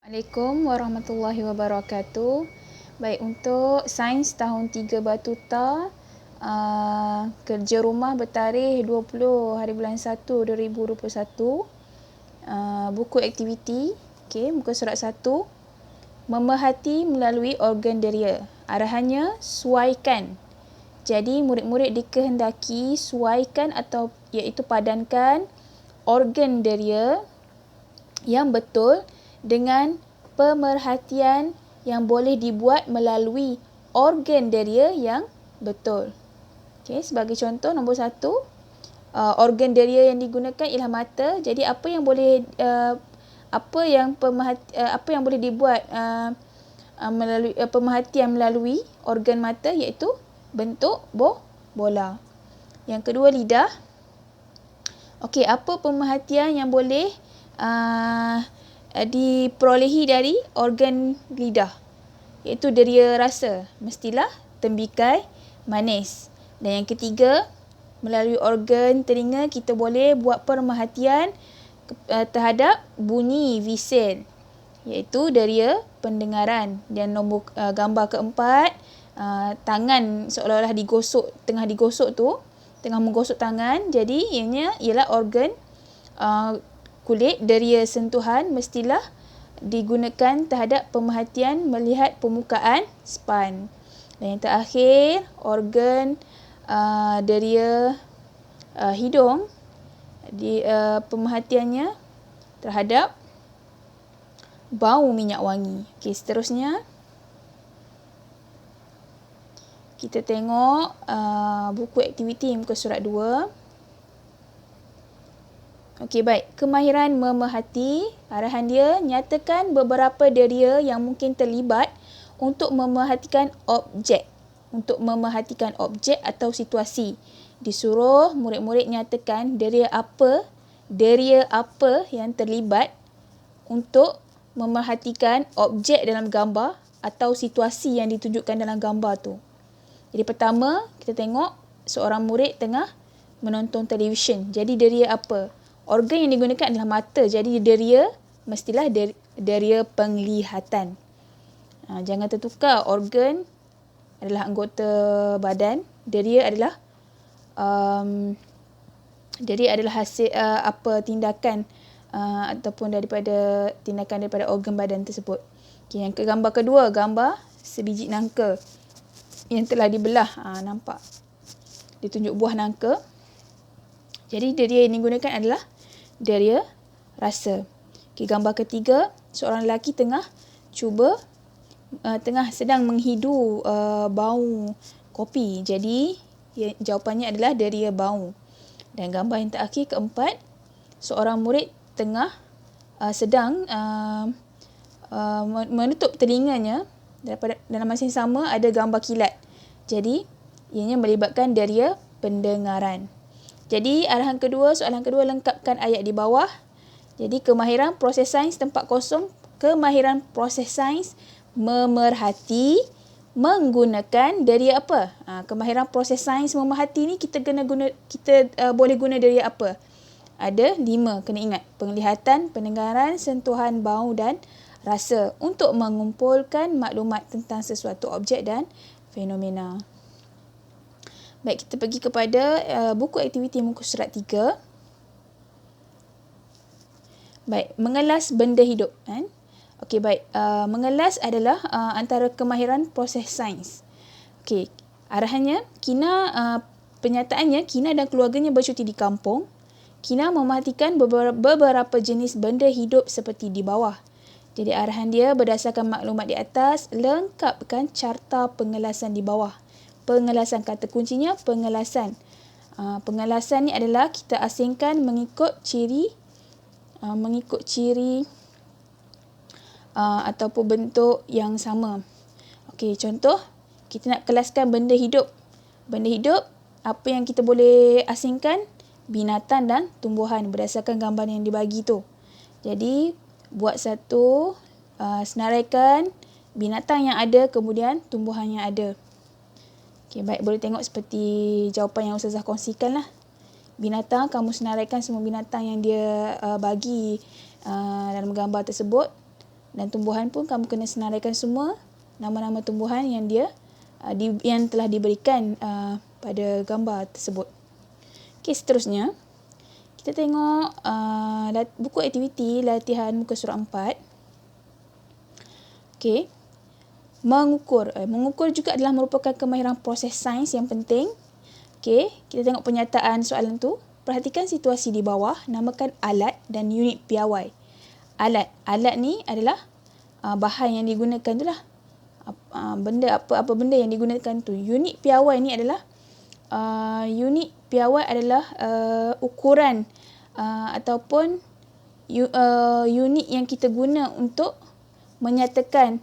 Assalamualaikum warahmatullahi wabarakatuh. Baik, untuk sains tahun 3 Batuta, kerja rumah bertarikh 20 hari bulan 1 2021. Buku aktiviti, muka surat 1. Memerhati melalui organ deria. Arahannya, suaikan. Jadi, murid-murid dikehendaki suaikan atau iaitu padankan organ deria yang betul dengan pemerhatian yang boleh dibuat melalui organ deria yang betul. Sebagai contoh, nombor 1, organ deria yang digunakan ialah mata. Jadi apa yang boleh dibuat melalui pemerhatian melalui organ mata iaitu bentuk bola. Yang kedua, lidah. Apa pemerhatian yang boleh diperolehi dari organ lidah, iaitu deria rasa, mestilah tembikai manis. Dan yang ketiga, melalui organ telinga kita boleh buat pemerhatian terhadap bunyi visil, iaitu deria pendengaran. Dan nombor gambar keempat, tangan seolah-olah tengah menggosok tangan. Jadi ianya ialah organ kulit. Deria sentuhan mestilah digunakan terhadap pemerhatian melihat permukaan span. Dan yang terakhir, organ deria hidung, pemerhatiannya terhadap bau minyak wangi. Seterusnya kita tengok buku aktiviti muka surat 2. Baik. Kemahiran memerhati. Arahan dia, nyatakan beberapa deria yang mungkin terlibat untuk memerhatikan objek. Atau situasi. Disuruh murid-murid nyatakan deria apa yang terlibat untuk memerhatikan objek dalam gambar atau situasi yang ditunjukkan dalam gambar tu. Jadi pertama, kita tengok seorang murid tengah menonton televisyen. Jadi deria apa? Organ yang digunakan adalah mata. Jadi deria mestilah deria penglihatan. Jangan tertukar. Organ adalah anggota badan. Deria adalah hasil tindakan ataupun tindakan daripada organ badan tersebut. Yang gambar kedua, gambar sebiji nangka yang telah dibelah. Nampak? Dia tunjuk buah nangka. Jadi deria yang digunakan adalah deria rasa. Gambar ketiga, seorang lelaki sedang menghidu bau kopi. Jadi jawapannya adalah deria bau. Dan gambar yang terakhir, keempat, seorang murid sedang menutup telinganya. Dalam masa yang sama ada gambar kilat. Jadi ianya melibatkan deria pendengaran. Jadi arahan kedua, soalan kedua, lengkapkan ayat di bawah. Jadi kemahiran proses sains tempat kosong. Kemahiran proses sains memerhati menggunakan deria apa? Kemahiran proses sains memerhati ni kita boleh guna deria apa? Ada 5, kena ingat. Penglihatan, pendengaran, sentuhan, bau dan rasa untuk mengumpulkan maklumat tentang sesuatu objek dan fenomena. Baik, kita pergi kepada buku aktiviti muka surat 3. Baik, mengelas benda hidup. Baik. Mengelas adalah antara kemahiran proses sains. Arahannya, penyataannya, Kina dan keluarganya bercuti di kampung. Kina memerhatikan beberapa jenis benda hidup seperti di bawah. Jadi arahan dia, berdasarkan maklumat di atas, lengkapkan carta pengelasan di bawah. Pengelasan, kata kuncinya pengelasan. Pengelasan ni adalah kita asingkan mengikut ciri ataupun bentuk yang sama. Contoh, kita nak kelaskan benda hidup. Benda hidup, apa yang kita boleh asingkan? Binatang dan tumbuhan berdasarkan gambar yang dibagi tu. Jadi, buat satu, senaraikan binatang yang ada, kemudian tumbuhan yang ada. Baik, boleh tengok seperti jawapan yang Ustazah kongsikan lah. Binatang, kamu senaraikan semua binatang yang dia bagi dalam gambar tersebut. Dan tumbuhan pun kamu kena senaraikan semua nama-nama tumbuhan yang yang telah diberikan pada gambar tersebut. Okey, seterusnya kita tengok buku aktiviti latihan muka surat 4. Okey. Mengukur. Mengukur juga adalah merupakan kemahiran proses sains yang penting. Okey, kita tengok penyataan soalan tu. Perhatikan situasi di bawah, namakan alat dan unit piawai. Alat ni adalah bahan yang digunakan tu lah. Apa benda yang digunakan tu. Unit piawai ni adalah ukuran ataupun unit yang kita guna untuk menyatakan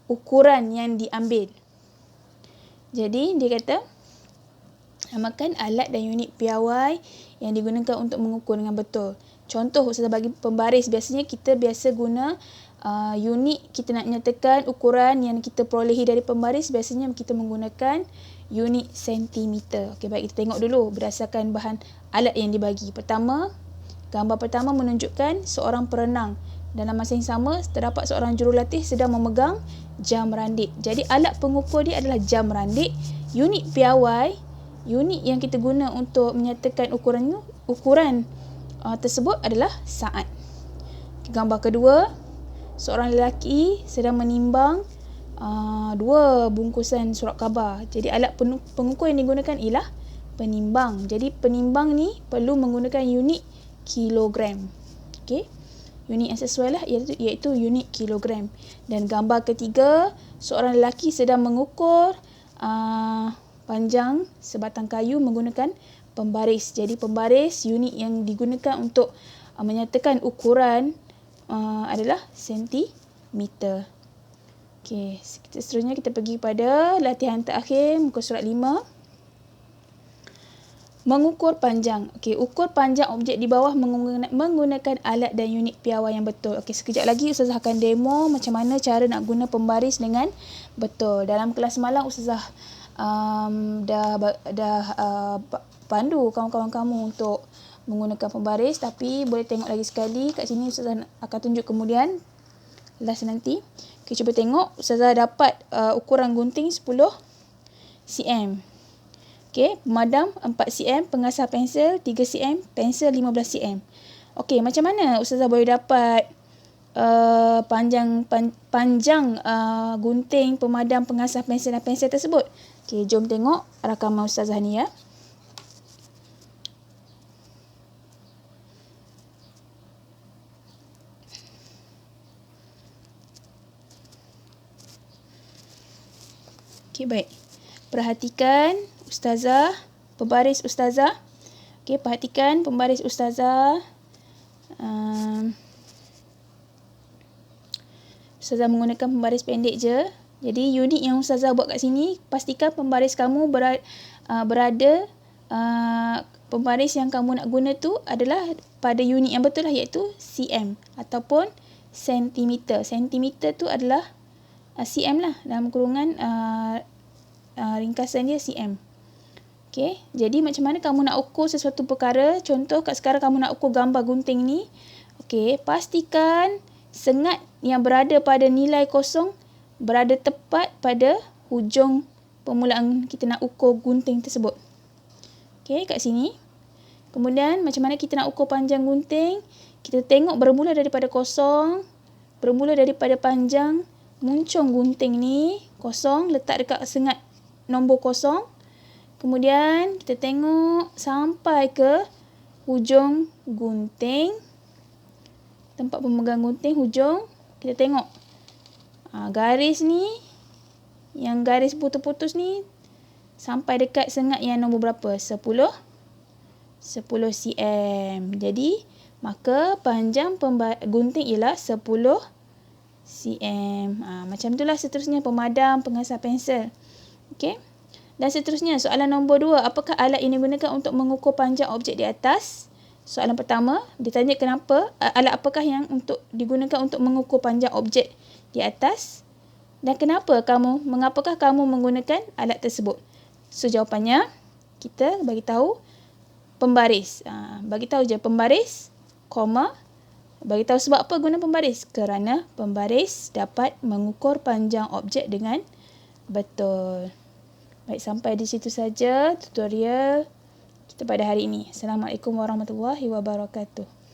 ukuran yang diambil. Jadi dia kata namakan alat dan unit piawai yang digunakan untuk mengukur dengan betul. Contoh Ustazah bagi pembaris, biasanya kita biasa guna unit, kita nak nyatakan ukuran yang kita perolehi dari pembaris, biasanya kita menggunakan unit sentimeter. Okey, baik, kita tengok dulu berdasarkan bahan alat yang dibagi. Pertama, gambar pertama menunjukkan seorang perenang. Dalam masa yang sama, terdapat seorang jurulatih sedang memegang jam randik. Jadi alat pengukur dia adalah jam randik. Unit piawai, unit yang kita guna untuk menyatakan ukuran tersebut adalah saat. Gambar kedua, seorang lelaki sedang menimbang 2 bungkusan surat khabar. Jadi alat pengukur yang digunakan ialah penimbang. Jadi penimbang ni perlu menggunakan unit kilogram. Okey. Unit yang sesuai lah iaitu unit kilogram. Dan gambar ketiga, seorang lelaki sedang mengukur panjang sebatang kayu menggunakan pembaris. Jadi pembaris, unit yang digunakan untuk menyatakan ukuran adalah sentimeter. Okey, seterusnya kita pergi pada latihan terakhir, muka surat 5. Mengukur panjang. Okey, ukur panjang objek di bawah menggunakan alat dan unit piawai yang betul. Okey, sekejap lagi Ustazah akan demo macam mana cara nak guna pembaris dengan betul. Dalam kelas semalam Ustazah dah pandu kawan-kawan kamu untuk menggunakan pembaris, tapi boleh tengok lagi sekali kat sini. Ustazah akan tunjuk kemudian last nanti. Okey, cuba tengok. Ustazah dapat ukuran gunting 10 cm. Okey, pemadam 4 cm, pengasah pensel 3 cm, pensel 15 cm. Okey, macam mana Ustazah boleh dapat panjang gunting, pemadam, pengasah pensel dan pensel tersebut? Okey, jom tengok rakaman Ustazah ni ya. Okey, baik. Perhatikan Ustazah, pembaris Ustazah. Okey, perhatikan pembaris Ustazah. Ustazah menggunakan pembaris pendek je. Jadi unit yang Ustazah buat kat sini, pastikan pembaris kamu pembaris yang kamu nak guna tu adalah pada unit yang betul lah, iaitu cm ataupun sentimeter. Sentimeter tu adalah cm lah, dalam kurungan ringkasan dia cm. Okey, jadi macam mana kamu nak ukur sesuatu perkara? Contoh kat sekarang kamu nak ukur gambar gunting ni. Okey, pastikan sengat yang berada pada nilai kosong berada tepat pada hujung permulaan kita nak ukur gunting tersebut. Okey, kat sini. Kemudian macam mana kita nak ukur panjang gunting? Kita tengok bermula daripada kosong, bermula daripada panjang muncung gunting ni, kosong, letak dekat sengat nombor kosong. Kemudian kita tengok sampai ke hujung gunting, tempat pemegang gunting, hujung. Kita tengok garis ni, yang garis putus-putus ni sampai dekat sengat yang nombor berapa? 10 cm. Jadi maka panjang gunting ialah 10 cm. Macam itulah seterusnya pemadam, pengasah pensel. Okey. Dan seterusnya soalan nombor 2, apakah alat ini digunakan untuk mengukur panjang objek di atas? Soalan pertama, ditanya kenapa, alat apakah yang digunakan untuk mengukur panjang objek di atas? Dan mengapakah kamu menggunakan alat tersebut? So jawapannya, kita bagi tahu pembaris. Bagi tahu je pembaris, Bagi tahu sebab apa guna pembaris? Kerana pembaris dapat mengukur panjang objek dengan betul. Baik, sampai di situ saja tutorial kita pada hari ini. Assalamualaikum warahmatullahi wabarakatuh.